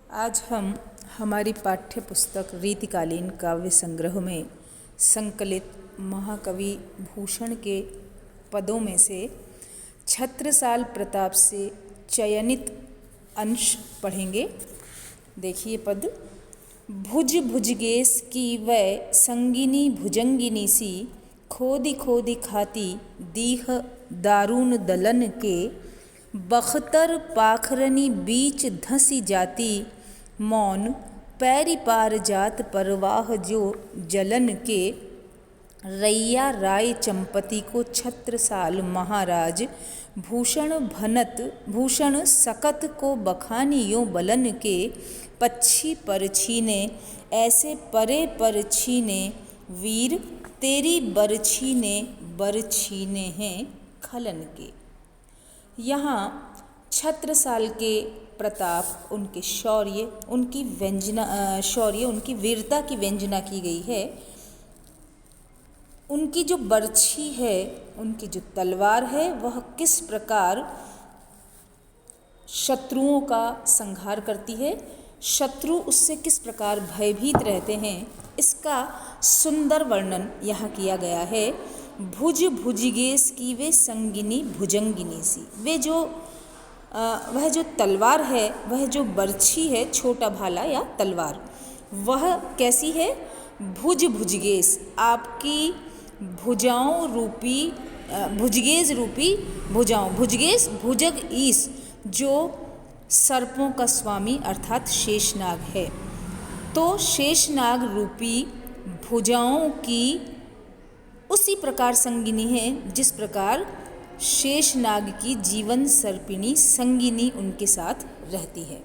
आज हम हमारी पाठ्य पुस्तक रीतिकालीन काव्य संग्रह में संकलित महाकवि भूषण के पदों में से छत्रसाल प्रताप से चयनित अंश पढ़ेंगे। देखिए पद। भुज भुजगेश की वै संगिनी भुजंगिनी सी, खोदी खोदी खाती दीह दारुण दलन के, बख्तर पाखरनी बीच धसी जाती, मौन पैरी पार जात परवाह जो जलन के। रैया राय चंपती को छत्रसाल महाराज, भूषण सकत को बखानी यो बलन के, पच्छी पर छीने ऐसे परे पर छीने, वीर तेरी बर छीने हैं खलन के। यहाँ छत्रसाल के प्रताप, उनके शौर्य, उनकी वीरता की व्यंजना की गई है। उनकी जो बरछी है, उनकी जो तलवार है, वह किस प्रकार शत्रुओं का संहार करती है, शत्रु उससे किस प्रकार भयभीत रहते हैं, इसका सुंदर वर्णन यहाँ किया गया है। भुज भुजगेश की वे संगिनी भुजंगिनी सी, वह जो तलवार है, वह जो बरछी है, छोटा भाला या तलवार, वह कैसी है? भुज भुजगेश, आपकी भुजाओं रूपी, भुजगेश रूपी भुजाओं, भुजगेश भुजग ईस, जो सर्पों का स्वामी अर्थात शेषनाग है। तो शेषनाग रूपी भुजाओं की उसी प्रकार संगिनी है जिस प्रकार शेषनाग की जीवन सर्पिणी संगिनी उनके साथ रहती है।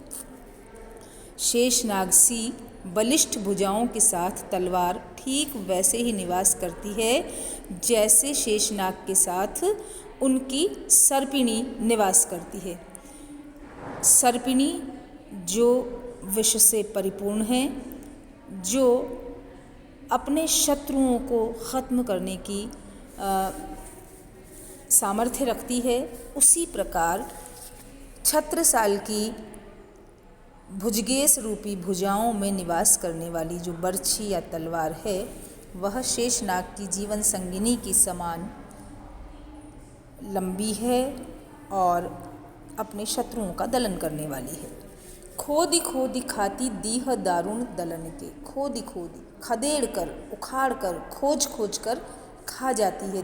शेषनाग सी बलिष्ठ भुजाओं के साथ तलवार ठीक वैसे ही निवास करती है जैसे शेषनाग के साथ उनकी सर्पिणी निवास करती है। सर्पिणी जो विष से परिपूर्ण है, जो अपने शत्रुओं को ख़त्म करने की सामर्थ्य रखती है, उसी प्रकार छत्रसाल की भुजगेश रूपी भुजाओं में निवास करने वाली जो बरछी या तलवार है, वह शेषनाग की जीवन संगिनी की समान लंबी है और अपने शत्रुओं का दलन करने वाली है। खोदी खोदी खाती दीह दारुण दलन के, खोदी खोदी खदेड़ कर, उखाड़ कर, खोज खोज कर खा जाती है।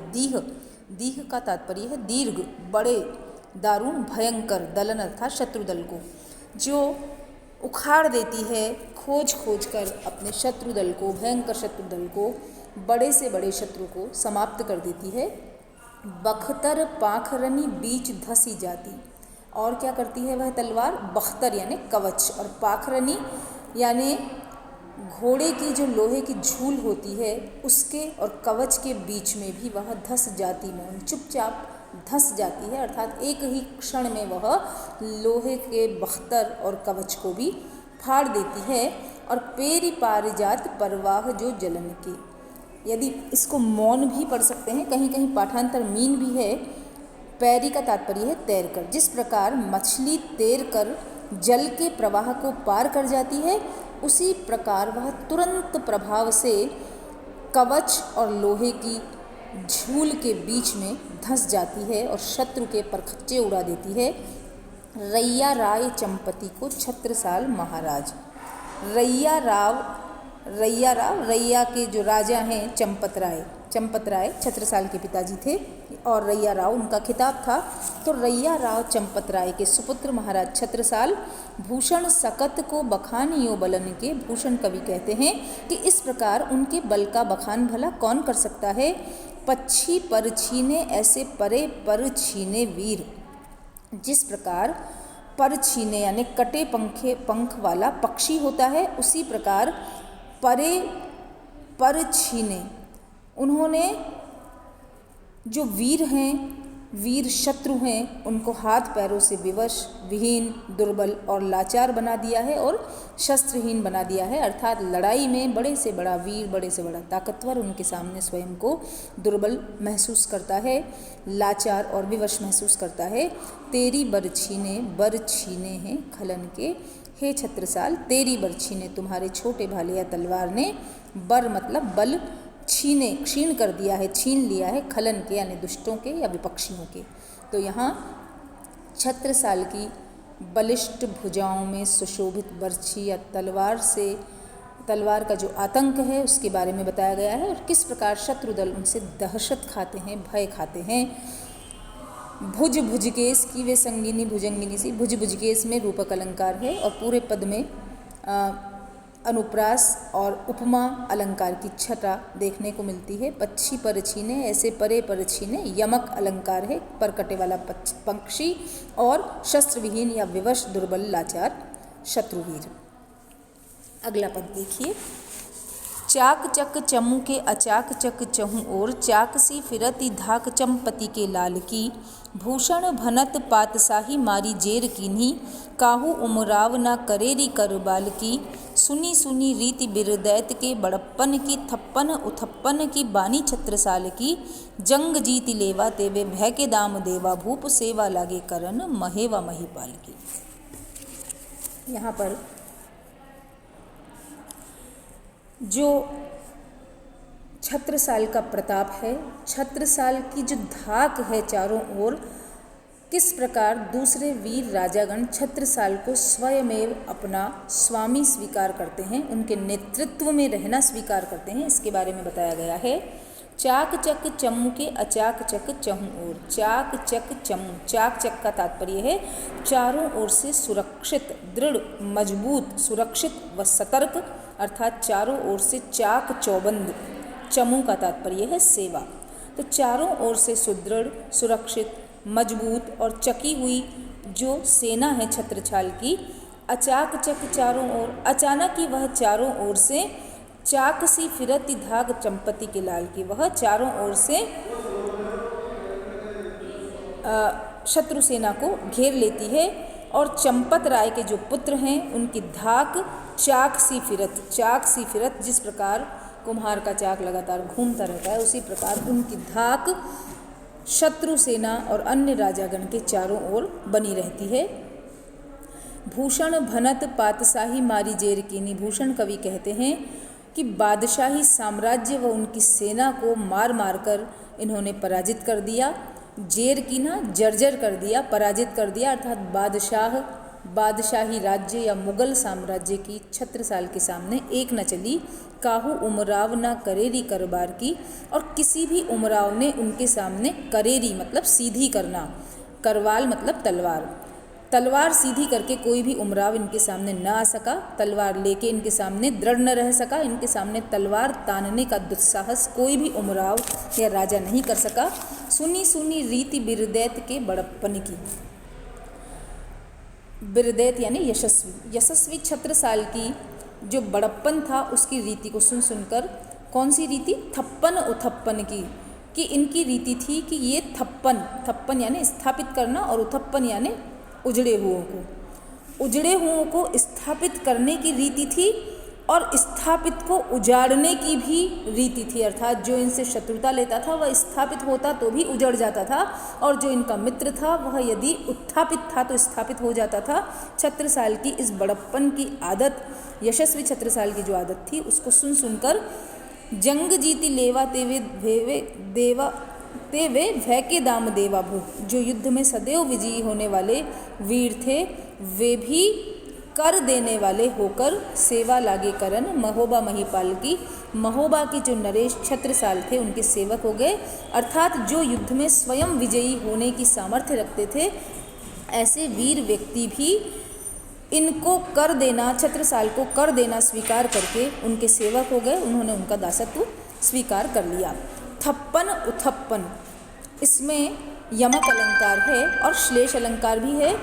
दीह का तात्पर्य है दीर्घ, बड़े, दारुण भयंकर, दलन अर्थात शत्रु दल को, जो उखाड़ देती है खोज खोज कर अपने शत्रु दल को, भयंकर शत्रु दल को, बड़े से बड़े शत्रु को समाप्त कर देती है। बख्तर पाखरनी बीच धसी जाती, और क्या करती है वह तलवार? बख्तर यानी कवच, और पाखरनी यानी घोड़े की जो लोहे की झूल होती है उसके और कवच के बीच में भी वह धस जाती, मौन चुपचाप धस जाती है, अर्थात एक ही क्षण में वह लोहे के बख्तर और कवच को भी फाड़ देती है। और पेरी पारिजात परवाह जो जलन की, यदि इसको मौन भी पढ़ सकते हैं, कहीं कहीं पाठांतर मीन भी है। पैरी का तात्पर्य है तैर कर, जिस प्रकार मछली तैर कर जल के प्रवाह को पार कर जाती है, उसी प्रकार वह तुरंत प्रभाव से कवच और लोहे की झूल के बीच में धंस जाती है और शत्रु के परखच्चे उड़ा देती है। रैया राय चंपती को छत्रसाल महाराज, रैया के जो राजा हैं चंपत राय छत्रसाल के पिताजी थे और रैया राव उनका खिताब था। तो रैया राव चंपत राय के सुपुत्र महाराज छत्रसाल भूषण सकत को बखानी यो बलन के, भूषण कवि कहते हैं कि इस प्रकार उनके बल का बखान भला कौन कर सकता है। पच्छी पर छीने ऐसे परे पर छीने वीर, जिस प्रकार पर छीने यानी कटे पंख वाला पक्षी होता है, उसी प्रकार परे पर छीने, उन्होंने जो वीर हैं, वीर शत्रु हैं, उनको हाथ पैरों से विवश, विहीन, दुर्बल और लाचार बना दिया है और शस्त्रहीन बना दिया है। अर्थात लड़ाई में बड़े से बड़ा वीर, बड़े से बड़ा ताकतवर उनके सामने स्वयं को दुर्बल महसूस करता है, लाचार और विवश महसूस करता है। तेरी बर छीने हैं खलन के, हे छत्रसाल, तेरी बरछी ने तुम्हारे छोटे भाले या तलवार ने बर मतलब बल छीने क्षीण कर दिया है, छीन लिया है खलन के यानी दुष्टों के या विपक्षियों के। तो यहाँ छत्रसाल की बलिष्ठ भुजाओं में सुशोभित बरछी या तलवार का जो आतंक है उसके बारे में बताया गया है और किस प्रकार शत्रुदल उनसे दहशत खाते हैं, भय खाते हैं। भुज भुजकेश की वे संगिनी भुजंगिनी सी, भुज भुजकेश में रूपक अलंकार है और पूरे पद में अनुप्रास और उपमा अलंकार की छटा देखने को मिलती है। पक्षी पर छीने, ऐसे परे पर छीने, यमक अलंकार है, पर कटे वाला पक्षी, और शस्त्रविहीन या विवश दुर्बल लाचार शत्रुवीर। अगला पद देखिए। चाक चक चमू के अचाक चक चहु और, चाकसी फिरती धाक चंपति के लाल की, भूषण भनत पातशाही मारी जेर कीन्ही, काहू उमराव ना करेरी करबाल की, सुनी सुनी रीति बिरदैत के बड़प्पन की, थप्पन उथप्पन की बानी छत्रसाल की, जंग जीति लेवा तेवे भय के दाम देवा भूप, सेवा लागे करन महेवा महीपाल की। यहाँ पर जो छत्रसाल का प्रताप है, छत्रसाल की जो धाक है चारों ओर, किस प्रकार दूसरे वीर राजागण छत्रसाल को स्वयमेव अपना स्वामी स्वीकार करते हैं, उनके नेतृत्व में रहना स्वीकार करते हैं, इसके बारे में बताया गया है। चाक चक चमू के अचाक चक चहु ओर, चाक चक चमू, चाक चक का तात्पर्य है चारों ओर से सुरक्षित, दृढ़, मजबूत, सुरक्षित व सतर्क, अर्थात चारों ओर से चाक चौबंद। चमू का तात्पर्य है सेवा। तो चारों ओर से सुदृढ़, सुरक्षित, मजबूत और चकी हुई जो सेना है छत्रसाल की, अचाक चक चारों ओर, अचानक ही वह चारों ओर से चाक सी फिरती धाग चंपति के लाल की, वह चारों ओर से शत्रु सेना को घेर लेती है और चंपत राय के जो पुत्र हैं उनकी धाक चाक सी फिरत, जिस प्रकार कुम्हार का चाक लगातार घूमता रहता है उसी प्रकार उनकी धाक शत्रु सेना और अन्य राजागण के चारों ओर बनी रहती है। भूषण भनत पातशाही मारी जेर कीनी, भूषण कवि कहते हैं कि बादशाही साम्राज्य व उनकी सेना को मार मार कर इन्होंने पराजित कर दिया। जेर कीना जर्जर कर दिया, पराजित कर दिया, अर्थात बादशाही राज्य या मुगल साम्राज्य की छत्रसाल के सामने एक न चली। काहू उमराव ना करेरी करबार की, और किसी भी उमराव ने उनके सामने करेरी मतलब सीधी करना, करवाल मतलब तलवार सीधी करके कोई भी उमराव इनके सामने न आ सका, तलवार लेके इनके सामने दृढ़ न रह सका, इनके सामने तलवार तानने का दुस्साहस कोई भी उमराव या राजा नहीं कर सका। सुनी सुनी रीति बिरदैत के बड़प्पन की, बिरदैत यानी यशस्वी छत्रसाल की जो बड़प्पन था उसकी रीति को सुन सुनकर, कौन सी रीति? थप्पन उथप्पन की, कि इनकी रीति थी कि ये थप्पन यानी स्थापित करना और उथप्पन यानी उजड़े हुओं को स्थापित करने की रीति थी और स्थापित को उजाड़ने की भी रीति थी, अर्थात जो इनसे शत्रुता लेता था वह स्थापित होता तो भी उजड़ जाता था और जो इनका मित्र था वह यदि उत्थापित था तो स्थापित हो जाता था। छत्रसाल की इस बड़प्पन की आदत, यशस्वी छत्रसाल की जो आदत थी उसको सुन सुनकर जंग जीती लेवा तेवे भय के दाम देवा भू, जो युद्ध में सदैव विजयी होने वाले वीर थे वे भी कर देने वाले होकर सेवा लागे करन महोबा महीपाल की, महोबा के जो नरेश छत्रसाल थे उनके सेवक हो गए, अर्थात जो युद्ध में स्वयं विजयी होने की सामर्थ्य रखते थे ऐसे वीर व्यक्ति भी इनको कर देना, छत्रसाल को कर देना स्वीकार करके उनके सेवक हो गए, उन्होंने उनका दासत्व स्वीकार कर लिया। थप्पन उथप्पन, इसमें यमक अलंकार है और श्लेष अलंकार भी है।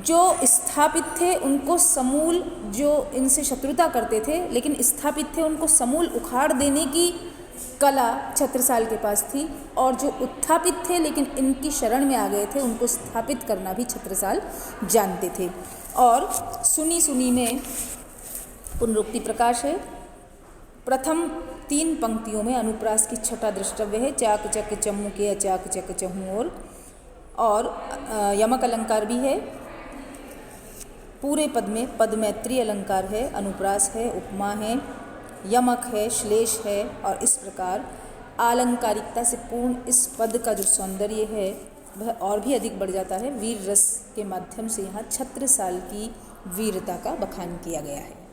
जो स्थापित थे उनको समूल, जो इनसे शत्रुता करते थे लेकिन स्थापित थे, उनको समूल उखाड़ देने की कला छत्रसाल के पास थी, और जो उत्थापित थे लेकिन इनकी शरण में आ गए थे उनको स्थापित करना भी छत्रसाल जानते थे। और सुनी सुनी में पुनरुक्ति प्रकाश है। प्रथम 3 पंक्तियों में अनुप्रास की छटा द्रष्टव्य है, चाक चक चमू के अचाक चक चहु और यमक अलंकार भी है। पूरे पद में पद मैत्री अलंकार है, अनुप्रास है, उपमा है, यमक है, श्लेष है और इस प्रकार आलंकारिकता से पूर्ण इस पद का जो सौंदर्य है वह और भी अधिक बढ़ जाता है। वीर रस के माध्यम से यहाँ छत्रसाल की वीरता का बखान किया गया है।